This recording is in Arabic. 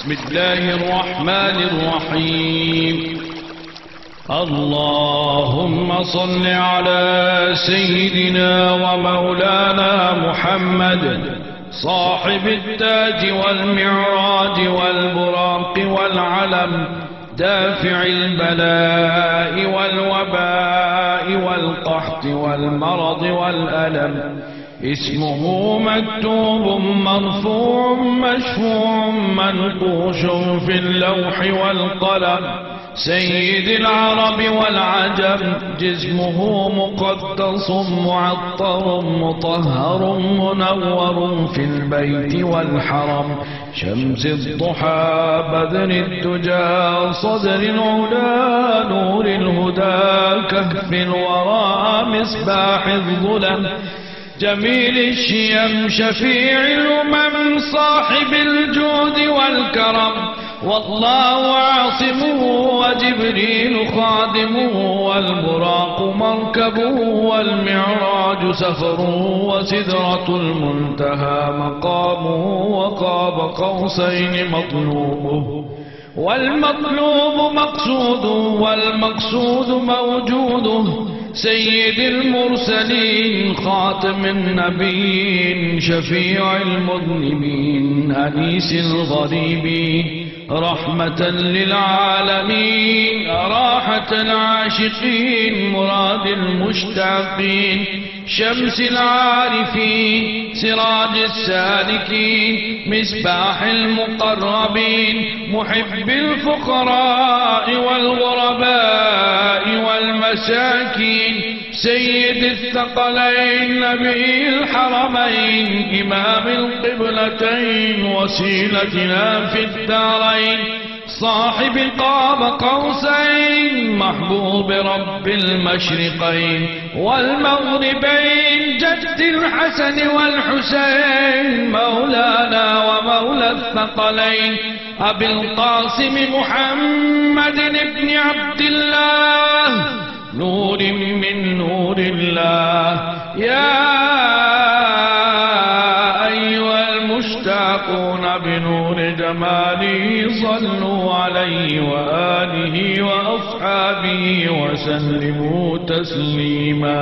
بسم الله الرحمن الرحيم. اللهم صل على سيدنا ومولانا محمد صاحب التاج والمعراج والبراق والعلم، دافع البلاء والوباء والقحط والمرض والألم. اسمه مكتوب مرفوع مشفوع منقوش في اللوح والقلم، سيد العرب والعجم. جسمه مقدس معطر مطهر منور في البيت والحرم، شمس الضحى بدر الدجى صدر العلا نور الهدى كهف الورى مصباح الظلم، جميل الشيم شفيع الأمم صاحب الجود والكرم. والله عاصمه وجبريل خادمه والبراق مركبه والمعراج سفره وسدرة المنتهى مقامه وقاب قوسين مطلوبه، والمطلوب مقصوده والمقصود موجوده. سيد المرسلين خاتم النبيين شفيع المذنبين أنيس الغريبين، رحمة للعالمين راحة العاشقين مراد المشتاقين، شمس العارفين سراج السالكين مصباح المقربين، محب الفقراء والغرباء والمساكين. سيد الثقلين نبي الحرمين إمام القبلتين وسيلتنا في الدارين، صاحب قاب قوسين محبوب رب المشرقين والمغربين، جد الحسن والحسين مولانا ومولى الثقلين، أبي القاسم محمد بن عبد الله نور من نور الله. يا أيها المشتاقون بنور جماله صلوا عليه وآله وأصحابه وسلموا تسليما.